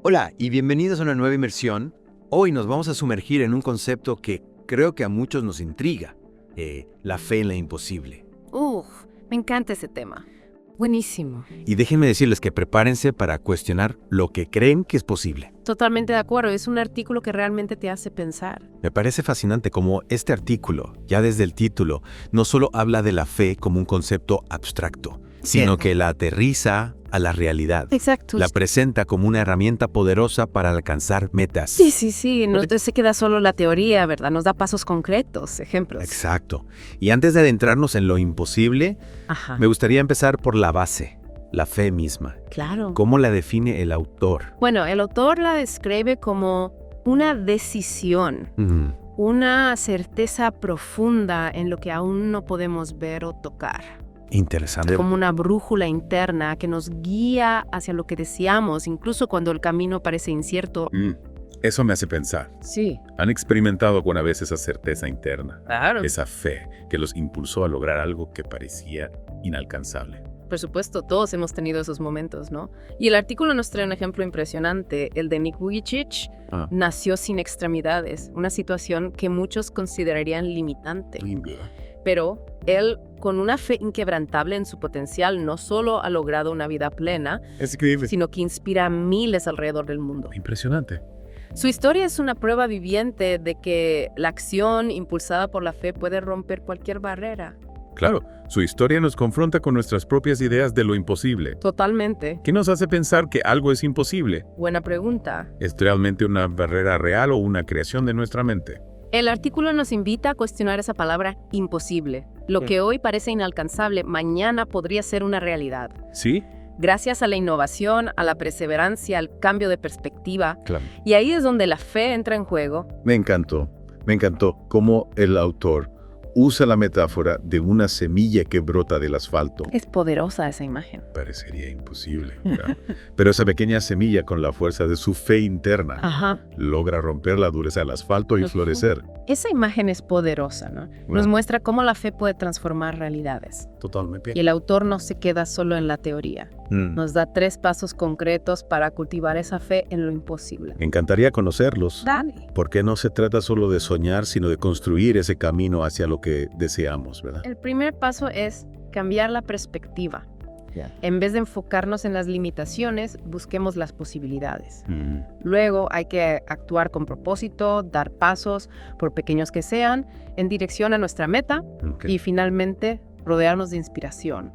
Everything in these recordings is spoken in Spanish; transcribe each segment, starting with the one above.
Hola y bienvenidos a una nueva inmersión. Hoy nos vamos a sumergir en un concepto que creo que a muchos nos intriga, la fe en lo imposible. Me encanta ese tema. Buenísimo. Y déjenme decirles que prepárense para cuestionar lo que creen que es posible. Totalmente de acuerdo. Es un artículo que realmente te hace pensar. Me parece fascinante cómo este artículo, ya desde el título, no solo habla de la fe como un concepto abstracto, sino que la aterriza a la realidad. Exacto. La presenta como una herramienta poderosa para alcanzar metas. Sí. No se queda solo la teoría, ¿verdad? Nos da pasos concretos, ejemplos. Exacto. Y antes de adentrarnos en lo imposible, me gustaría empezar por la base, la fe misma. Claro. ¿Cómo la define el autor? Bueno, el autor la describe como una decisión, una certeza profunda en lo que aún no podemos ver o tocar. Interesante. Como una brújula interna que nos guía hacia lo que deseamos, incluso cuando el camino parece incierto. Eso me hace pensar. Sí. ¿Han experimentado alguna vez esa certeza interna? Claro. Esa fe que los impulsó a lograr algo que parecía inalcanzable. Por supuesto, todos hemos tenido esos momentos, ¿no? Y el artículo nos trae un ejemplo impresionante. El de Nick Vujicic nació sin extremidades, una situación que muchos considerarían limitante. Pero él, con una fe inquebrantable en su potencial, no solo ha logrado una vida plena, Es increíble. sino que inspira a miles alrededor del mundo. Impresionante. Su historia es una prueba viviente de que la acción impulsada por la fe puede romper cualquier barrera. Claro, su historia nos confronta con nuestras propias ideas de lo imposible. Totalmente. ¿Qué nos hace pensar que algo es imposible? Buena pregunta. ¿Es realmente una barrera real o una creación de nuestra mente? El artículo nos invita a cuestionar esa palabra imposible. Lo que hoy parece inalcanzable, mañana podría ser una realidad. ¿Sí? Gracias a la innovación, a la perseverancia, al cambio de perspectiva. Claro. Y ahí es donde la fe entra en juego. Me encantó cómo el autor usa la metáfora de una semilla que brota del asfalto. Es poderosa esa imagen. Parecería imposible, claro. Pero esa pequeña semilla, con la fuerza de su fe interna, logra romper la dureza del asfalto y florecer. Esa imagen es poderosa, ¿no? Nos muestra cómo la fe puede transformar realidades. Totalmente. Y el autor no se queda solo en la teoría. Nos da 3 pasos concretos para cultivar esa fe en lo imposible. Me encantaría conocerlos. Dale. Porque no se trata solo de soñar, sino de construir ese camino hacia lo que deseamos, ¿verdad? El primer paso es cambiar la perspectiva. En vez de enfocarnos en las limitaciones, busquemos las posibilidades. Luego hay que actuar con propósito, dar pasos, por pequeños que sean, en dirección a nuestra meta. Y finalmente, rodearnos de inspiración.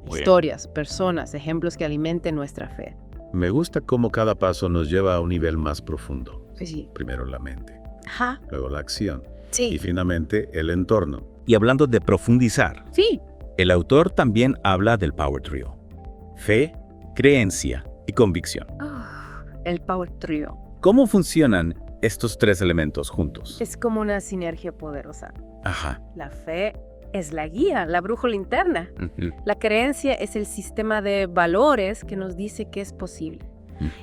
Historias, personas, ejemplos que alimenten nuestra fe. Me gusta cómo cada paso nos lleva a un nivel más profundo. Sí. Primero la mente, Ajá. luego la acción y Sí. finalmente el entorno. Y hablando de profundizar, Sí. el autor también habla del Power Trio. Fe, creencia y convicción. El Power Trio. ¿Cómo funcionan estos 3 elementos juntos? Es como una sinergia poderosa. Ajá. La fe es la guía, la brújula interna. La creencia es el sistema de valores que nos dice que es posible.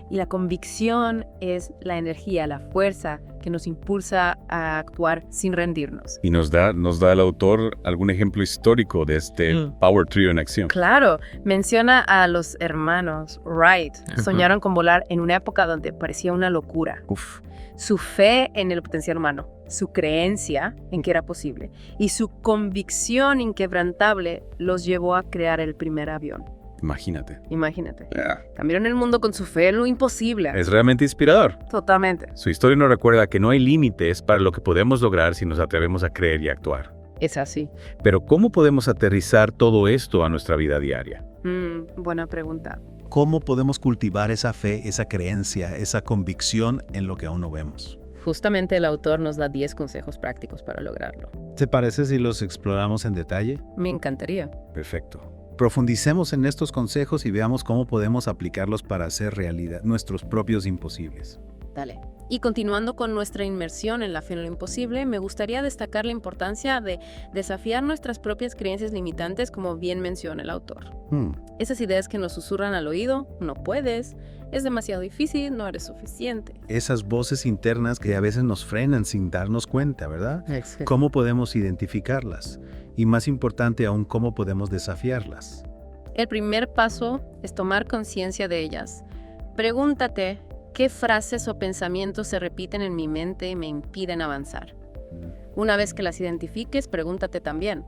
Y la convicción es la energía, la fuerza que nos impulsa a actuar sin rendirnos. ¿Y nos da el autor algún ejemplo histórico de este Power Trio en acción? Claro, menciona a los hermanos Wright. Soñaron con volar en una época donde parecía una locura. Su fe en el potencial humano, su creencia en que era posible y su convicción inquebrantable los llevó a crear el primer avión. Imagínate. Imagínate. Cambiaron el mundo con su fe en lo imposible. Es realmente inspirador. Totalmente. Su historia nos recuerda que no hay límites para lo que podemos lograr si nos atrevemos a creer y actuar. Es así. Pero ¿cómo podemos aterrizar todo esto a nuestra vida diaria? Buena pregunta. ¿Cómo podemos cultivar esa fe, esa creencia, esa convicción en lo que aún no vemos? Justamente el autor nos da 10 consejos prácticos para lograrlo. ¿Te parece si los exploramos en detalle? Me encantaría. Perfecto. Profundicemos en estos consejos y veamos cómo podemos aplicarlos para hacer realidad nuestros propios imposibles. Dale. Y continuando con nuestra inmersión en la fe en lo imposible, me gustaría destacar la importancia de desafiar nuestras propias creencias limitantes, como bien menciona el autor. Esas ideas que nos susurran al oído: no puedes, es demasiado difícil, no eres suficiente. Esas voces internas que a veces nos frenan sin darnos cuenta, ¿verdad? ¿Cómo podemos identificarlas? Y más importante aún, ¿cómo podemos desafiarlas? El primer paso es tomar conciencia de ellas. Pregúntate: ¿Qué frases o pensamientos se repiten en mi mente y me impiden avanzar? Una vez que las identifiques, pregúntate también,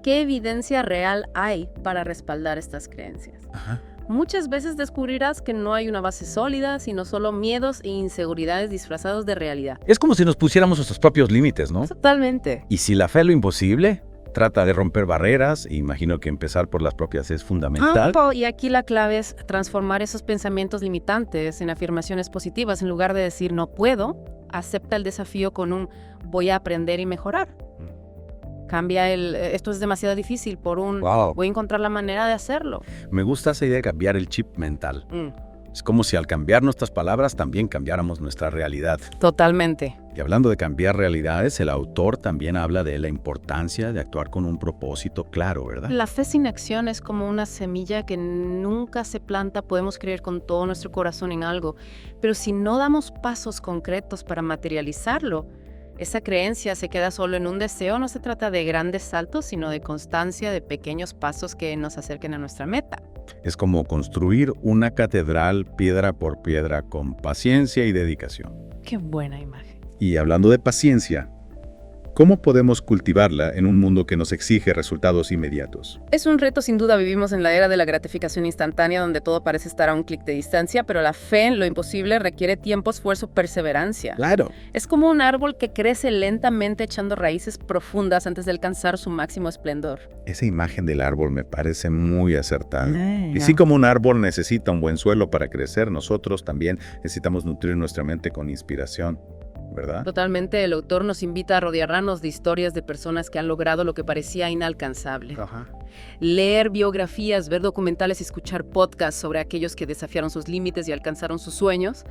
¿qué evidencia real hay para respaldar estas creencias? Ajá. Muchas veces descubrirás que no hay una base sólida, sino solo miedos e inseguridades disfrazados de realidad. Es como si nos pusiéramos nuestros propios límites, ¿no? Totalmente. Y si la fe es lo imposible, trata de romper barreras, e imagino que empezar por las propias es fundamental. Y aquí la clave es transformar esos pensamientos limitantes en afirmaciones positivas. En lugar de decir no puedo, acepta el desafío con un voy a aprender y mejorar. Cambia esto es demasiado difícil por un voy a encontrar la manera de hacerlo. Me gusta esa idea de cambiar el chip mental. Es como si al cambiar nuestras palabras también cambiáramos nuestra realidad. Totalmente. Y hablando de cambiar realidades, el autor también habla de la importancia de actuar con un propósito claro, ¿verdad? La fe sin acción es como una semilla que nunca se planta. Podemos creer con todo nuestro corazón en algo, pero si no damos pasos concretos para materializarlo, esa creencia se queda solo en un deseo. No se trata de grandes saltos, sino de constancia, de pequeños pasos que nos acerquen a nuestra meta. Es como construir una catedral piedra por piedra con paciencia y dedicación. Qué buena imagen. Y hablando de paciencia, ¿cómo podemos cultivarla en un mundo que nos exige resultados inmediatos? Es un reto, sin duda. Vivimos en la era de la gratificación instantánea, donde todo parece estar a un clic de distancia, pero la fe en lo imposible requiere tiempo, esfuerzo, perseverancia. Claro. Es como un árbol que crece lentamente echando raíces profundas antes de alcanzar su máximo esplendor. Esa imagen del árbol me parece muy acertada. Y así como un árbol necesita un buen suelo para crecer, nosotros también necesitamos nutrir nuestra mente con inspiración, ¿verdad? Totalmente, el autor nos invita a rodearnos de historias de personas que han logrado lo que parecía inalcanzable. Ajá. Leer biografías, ver documentales y escuchar podcasts sobre aquellos que desafiaron sus límites y alcanzaron sus sueños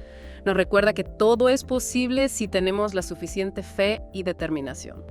nos recuerda que todo es posible si tenemos la suficiente fe y determinación.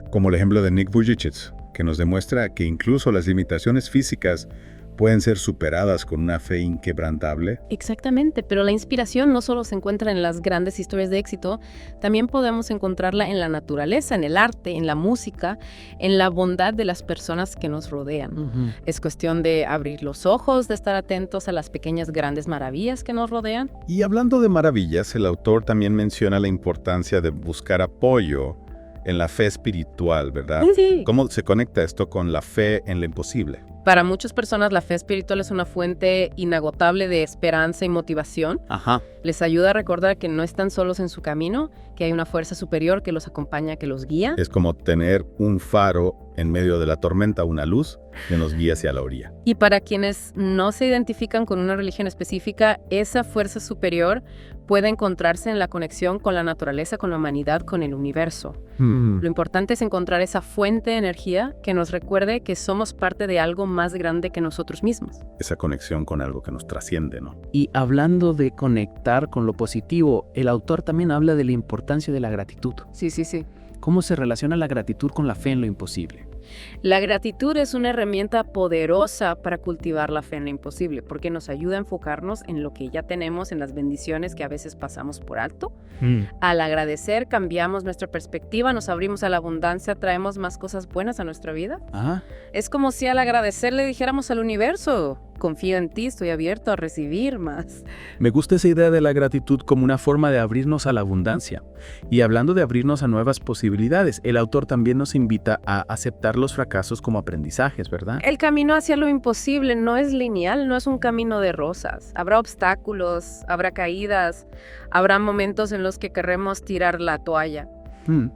Como el ejemplo de Nick Vujicic, que nos demuestra que incluso las limitaciones físicas pueden ser superadas con una fe inquebrantable. Exactamente, pero la inspiración no solo se encuentra en las grandes historias de éxito, también podemos encontrarla en la naturaleza, en el arte, en la música, en la bondad de las personas que nos rodean. Es cuestión de abrir los ojos, de estar atentos a las pequeñas grandes maravillas que nos rodean. Y hablando de maravillas, el autor también menciona la importancia de buscar apoyo en la fe espiritual, ¿verdad? Sí. ¿Cómo se conecta esto con la fe en lo imposible? Para muchas personas la fe espiritual es una fuente inagotable de esperanza y motivación. Ajá. Les ayuda a recordar que no están solos en su camino, que hay una fuerza superior que los acompaña, que los guía. Es como tener un faro en medio de la tormenta, una luz que nos guía hacia la orilla. Y para quienes no se identifican con una religión específica, esa fuerza superior puede encontrarse en la conexión con la naturaleza, con la humanidad, con el universo. Lo importante es encontrar esa fuente de energía que nos recuerde que somos parte de algo más grande que nosotros mismos. Esa conexión con algo que nos trasciende, ¿no? Y hablando de conectar con lo positivo, el autor también habla de la importancia de la gratitud. Sí. ¿Cómo se relaciona la gratitud con la fe en lo imposible? La gratitud es una herramienta poderosa para cultivar la fe en lo imposible, porque nos ayuda a enfocarnos en lo que ya tenemos, en las bendiciones que a veces pasamos por alto. Al agradecer, cambiamos nuestra perspectiva, nos abrimos a la abundancia, traemos más cosas buenas a nuestra vida. Es como si al agradecer le dijéramos al universo, confío en ti, estoy abierto a recibir más. Me gusta esa idea de la gratitud como una forma de abrirnos a la abundancia. Y hablando de abrirnos a nuevas posibilidades, el autor también nos invita a aceptar los fracasos como aprendizajes, ¿verdad? El camino hacia lo imposible no es lineal, no es un camino de rosas. Habrá obstáculos, habrá caídas, habrá momentos en los que querremos tirar la toalla.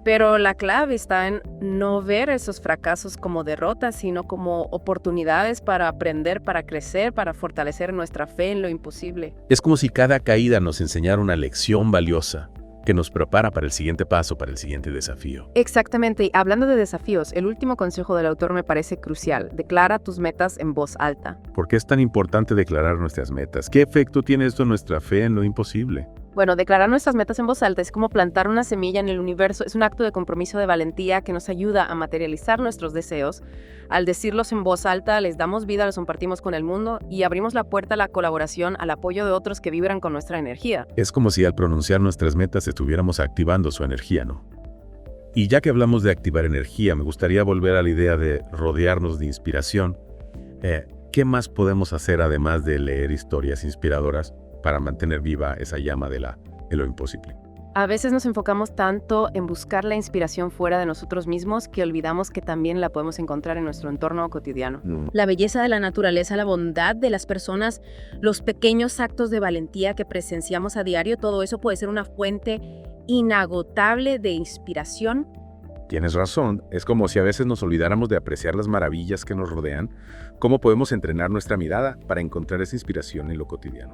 Pero la clave está en no ver esos fracasos como derrotas, sino como oportunidades para aprender, para crecer, para fortalecer nuestra fe en lo imposible. Es como si cada caída nos enseñara una lección valiosa que nos prepara para el siguiente paso, para el siguiente desafío. Exactamente, y hablando de desafíos, el último consejo del autor me parece crucial. Declara tus metas en voz alta. ¿Por qué es tan importante declarar nuestras metas? ¿Qué efecto tiene esto en nuestra fe en lo imposible? Bueno, declarar nuestras metas en voz alta es como plantar una semilla en el universo, es un acto de compromiso de valentía que nos ayuda a materializar nuestros deseos. Al decirlos en voz alta, les damos vida, los compartimos con el mundo y abrimos la puerta a la colaboración, al apoyo de otros que vibran con nuestra energía. Es como si al pronunciar nuestras metas estuviéramos activando su energía, ¿no? Y ya que hablamos de activar energía, me gustaría volver a la idea de rodearnos de inspiración. ¿Qué más podemos hacer además de leer historias inspiradoras para mantener viva esa llama de lo imposible. A veces nos enfocamos tanto en buscar la inspiración fuera de nosotros mismos que olvidamos que también la podemos encontrar en nuestro entorno cotidiano. La belleza de la naturaleza, la bondad de las personas, los pequeños actos de valentía que presenciamos a diario, todo eso puede ser una fuente inagotable de inspiración. Tienes razón, es como si a veces nos olvidáramos de apreciar las maravillas que nos rodean. ¿Cómo podemos entrenar nuestra mirada para encontrar esa inspiración en lo cotidiano?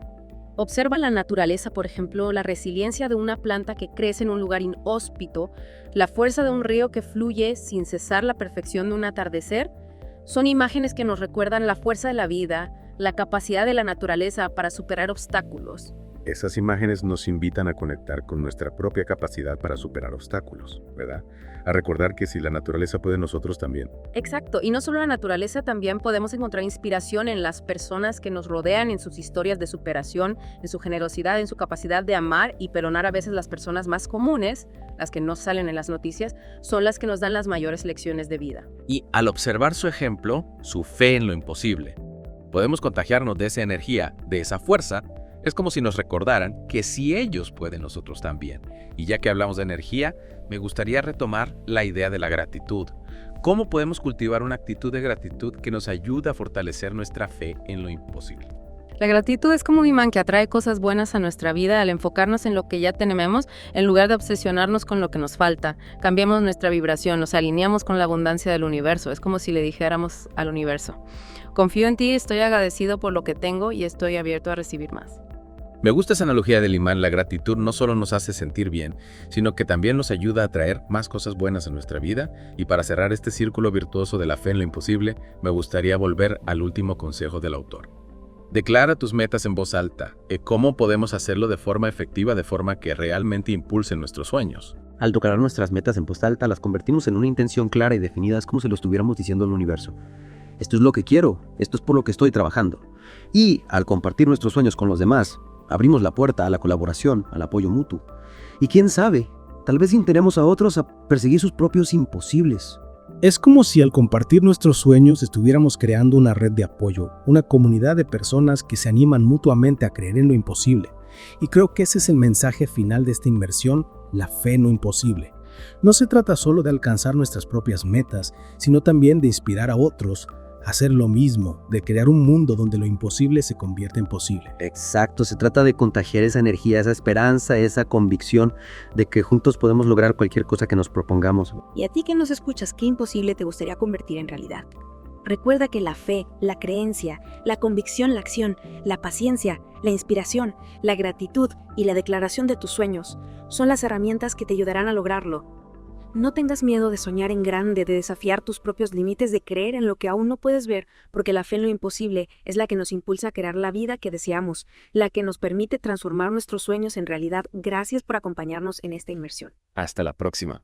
Observa la naturaleza, por ejemplo, la resiliencia de una planta que crece en un lugar inhóspito, la fuerza de un río que fluye sin cesar, la perfección de un atardecer. Son imágenes que nos recuerdan la fuerza de la vida, la capacidad de la naturaleza para superar obstáculos. Esas imágenes nos invitan a conectar con nuestra propia capacidad para superar obstáculos, ¿verdad? A recordar que si la naturaleza puede, nosotros también. Exacto, y no solo la naturaleza, también podemos encontrar inspiración en las personas que nos rodean, en sus historias de superación, en su generosidad, en su capacidad de amar y perdonar. A veces las personas más comunes, las que no salen en las noticias, son las que nos dan las mayores lecciones de vida. Y al observar su ejemplo, su fe en lo imposible, podemos contagiarnos de esa energía, de esa fuerza. Es como si nos recordaran que si ellos pueden, nosotros también. Y ya que hablamos de energía, me gustaría retomar la idea de la gratitud. ¿Cómo podemos cultivar una actitud de gratitud que nos ayude a fortalecer nuestra fe en lo imposible? La gratitud es como un imán que atrae cosas buenas a nuestra vida al enfocarnos en lo que ya tenemos en lugar de obsesionarnos con lo que nos falta. Cambiamos nuestra vibración, nos alineamos con la abundancia del universo. Es como si le dijéramos al universo: confío en ti, estoy agradecido por lo que tengo y estoy abierto a recibir más. Me gusta esa analogía del imán. La gratitud no solo nos hace sentir bien, sino que también nos ayuda a atraer más cosas buenas a nuestra vida. Y para cerrar este círculo virtuoso de la fe en lo imposible, me gustaría volver al último consejo del autor. Declara tus metas en voz alta. ¿Cómo podemos hacerlo de forma efectiva, de forma que realmente impulsen nuestros sueños? Al declarar nuestras metas en voz alta, las convertimos en una intención clara y definida. Es como si lo estuviéramos diciendo al universo. Esto es lo que quiero, esto es por lo que estoy trabajando. Y al compartir nuestros sueños con los demás, abrimos la puerta a la colaboración, al apoyo mutuo. Y quién sabe, tal vez inspiremos a otros a perseguir sus propios imposibles. Es como si al compartir nuestros sueños estuviéramos creando una red de apoyo, una comunidad de personas que se animan mutuamente a creer en lo imposible. Y creo que ese es el mensaje final de esta inmersión, la fe en lo imposible. No se trata solo de alcanzar nuestras propias metas, sino también de inspirar a otros a hacer lo mismo, de crear un mundo donde lo imposible se convierte en posible. Exacto, se trata de contagiar esa energía, esa esperanza, esa convicción de que juntos podemos lograr cualquier cosa que nos propongamos. Y a ti que nos escuchas, ¿qué imposible te gustaría convertir en realidad? Recuerda que la fe, la creencia, la convicción, la acción, la paciencia, la inspiración, la gratitud y la declaración de tus sueños son las herramientas que te ayudarán a lograrlo. No tengas miedo de soñar en grande, de desafiar tus propios límites, de creer en lo que aún no puedes ver, porque la fe en lo imposible es la que nos impulsa a crear la vida que deseamos, la que nos permite transformar nuestros sueños en realidad. Gracias por acompañarnos en esta inmersión. Hasta la próxima.